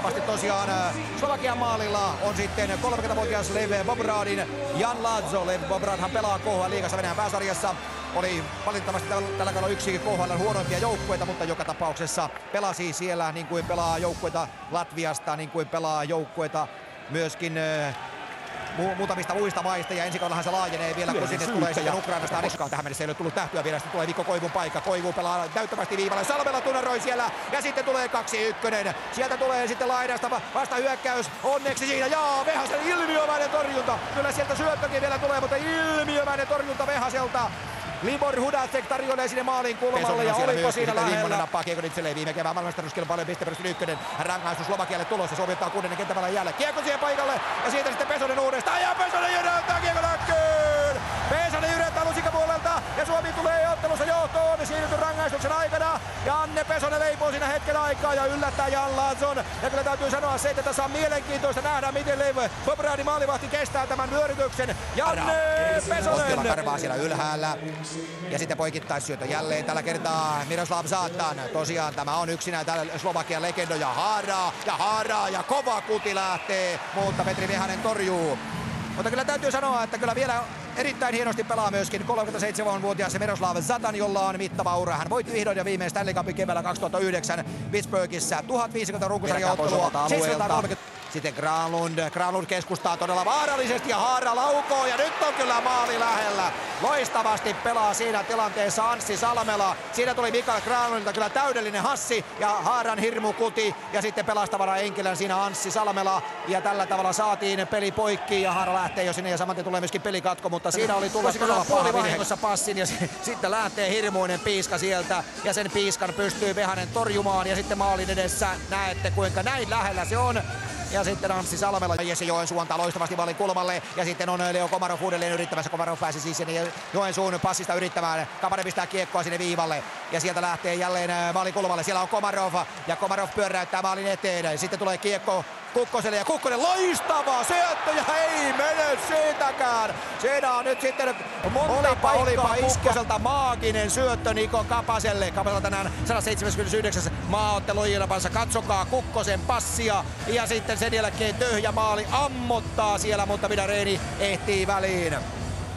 vahvasti tosiaan. Slovakian maalilla on sitten 30-vuotias Lev Bobradin Jan Lazo. Lev Bobradhan pelaa KHL-liigassa Venäjän pääsarjassa. Oli valitettavasti tällä kaudella yksi KHL huonoimpia joukkueita, mutta joka tapauksessa pelasi siellä niin kuin pelaa joukkueita Latviasta, niin kuin pelaa joukkueita myöskin muutamista muista maista, ja ensi kaudellahan se laajenee vielä, kun sinne tulee sitten Ukrainasta. Niskaan tähän mennessä ei ole tullut tähtyä vielä, sitten tulee Mikko Koivun paikka. Koivu pelaa täyttävästi viivalle, Salmela tunnaroi siellä, ja sitten tulee 2-1. Sieltä tulee sitten laidasta vasta hyökkäys, onneksi siinä, jaa, Vehasen ilmiömäinen torjunta. Kyllä sieltä syöttökin vielä tulee, mutta ilmiömäinen torjunta Vehaselta. Libor Hudacek tarjoilee sinne maalin kulmalle, ja oliko siinä lähellä. Immonen nappaa kiekon itselleen viime kevään maailmanmestaruuskilpailujen pisteperustin ykkönen. Rangaistus Slovakialle tulossa, Suomi ottaa 6. kenttämälän jälleen. Kiekko siihen paikalle, ja siitä sitten Pesonen uudestaan, ja Pesonen jyräyttää kiekon näkkyyn! Pesonen jyräyttää lusikapuolelta, ja Suomi tulee ottelussa johtoon siirrytyn rangaistuksen aikana. Ja Anne Pesonen leipoo siinä hetken aikaa ja yllättää Jan Lazon. Ja kyllä täytyy sanoa se, että tässä on mielenkiintoista nähdä, miten Lev Bobradin maalivahti kestää tämän vyörytyksen. Janne Pesonen! Ottelun karvaa siellä ylhäällä. Ja sitten poikittaisyötö jälleen tällä kertaa Miroslav Zatan. Tosiaan tämä on yksi näitä Slovakian legendoja. Haaraa ja kova kuti lähtee, mutta Petri Vehanen torjuu. Mutta kyllä täytyy sanoa, että kyllä vielä erittäin hienosti pelaa myöskin 37-vuotias Miroslav Zatan, jolla on mittava ura. Hän voitti vihdoin ja viimein Stanley Cupin keväällä 2009 Pittsburghissa. 1050 runkosarjaottelua. Sitten Granlund keskustaa todella vaarallisesti ja Haara laukoo, ja nyt on kyllä maali lähellä. Loistavasti pelaa siinä tilanteessa Anssi Salmela. Siinä tuli Mikael Granlundilta kyllä täydellinen hassi ja Haaran hirmukuti, ja sitten pelastavana enkelän siinä Anssi Salmela, ja tällä tavalla saatiin peli poikki ja Haara lähtee jo sinne ja samaten tulee myöskin pelikatko, mutta siinä oli tullut todella puolivahingossa passin ja sitten lähtee hirmuinen piiska sieltä, ja sen piiskan pystyy Vehanen torjumaan, ja sitten maalin edessä näette kuinka näin lähellä se on. Ja sitten Anssi Salmela, Jesse Joensuu antaa loistavasti maalin kulmalle, ja sitten on Leo Komarov uudelleen yrittämässä. Komarov pääsi siis sinne Joensuun passista yrittämään. Kapanen pistää kiekkoa sinne viivalle, ja sieltä lähtee jälleen maalin kulmalle. Siellä on Komarov, ja Komarov pyöräyttää maalin eteen. Sitten tulee kiekko Kukkoselle, ja Kukkonen loistava syöttö, ja ei mene siitäkään. Siinä on nyt sitten olipa Kukkoselta maaginen syöttö Niko Kapaselle. Kapasella tänään 179. maaotteluilmansa. Katsokaa Kukkosen passia, ja sitten sen jälkeen Töhjä maali ammottaa siellä, mutta Vidareeni ehtii väliin.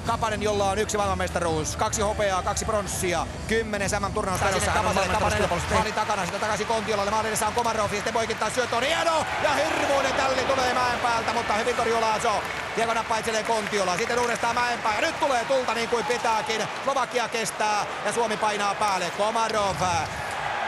Kapanen, jolla on 1 maailmanmestaruus, 2 hopeaa, 2 pronssia, 10 MM-turnausta menossa. Kapanen maalin takana, sitä takaisin Kontiolalle, maalin edessä on Komarov, ja sitten poikittaa syöttö on hieno, ja hirmuinen tälli tulee mäen päältä, mutta hyvin torjuu Lazo. Kiekko nappaa itselleen Kontiola, sitten uudestaan mäenpää, ja nyt tulee tulta niin kuin pitääkin. Slovakia kestää, ja Suomi painaa päälle. Komarov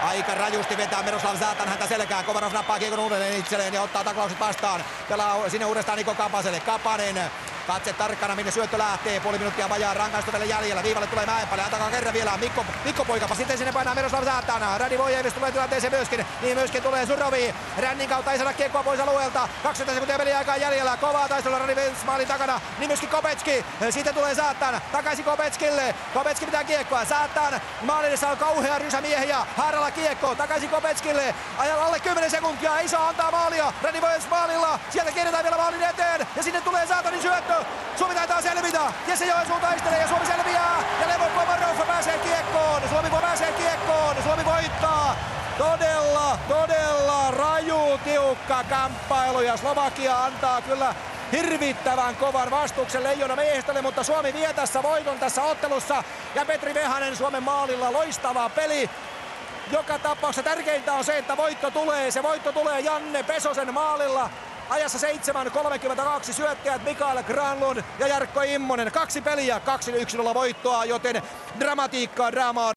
aika rajusti vetää Miroslav Zatan häntä selkään. Komarov nappaa kiekon uudelleen itselleen ja ottaa taklaukset vastaan. Pelaa sinne uudestaan Niko Kapaselle. Kapanen, katse tarkkana minne syöttö lähtee. Puoli minuuttia vajaa rangaistu vielä jäljellä. Viivalle tulee Mäenpäälle. Antakaa kerran vielä Mikko Poikapa. Sitten sinne painaa Miroslav Zatan. Radivojevic tulee tilanteeseen myöskin. Niin myöskin tulee Surovi. Rännin kautta ei saada kiekkoa pois alueelta. 20 sekuntia peliaikaa jäljellä. Kovaa taistelua Radivojevic maalin takana. Niin myöskin Kopetski. Sitten tulee Zatan. Takaisin Kopetskille. Kopetski pitää kiekkoa. Zatan. Maalin edessä on kauhea rysä miehiä. Haaralla kiekko. Takaisin Kopetskille. Ajalla alle 10 sekuntia. Ei saa antaa maalia. Radivojevic maalilla. Sieltä kierretään vielä maalin eteen. Ja sinne tulee Zatanin syöttö. Suomi taitaa selvitä. Jesse Joensuu taistelee ja Suomi selviää. Ja Levo Komarov pääsee kiekkoon. Suomi pääsee kiekkoon. Suomi voittaa. Todella raju, tiukka kamppailu, ja Slovakia antaa kyllä hirvittävän kovan vastuksen Leijona miehistölle, mutta Suomi vie tässä voiton tässä ottelussa. Ja Petri Vehanen Suomen maalilla, loistava peli. Joka tapauksessa tärkeintä on se, että voitto tulee. Se voitto tulee Janne Pesosen maalilla. Ajassa 7.32 syöttäjät Mikael Granlund ja Jarkko Immonen. 2 peliä, 2-1 voittoa, joten dramatiikkaa, draamaa.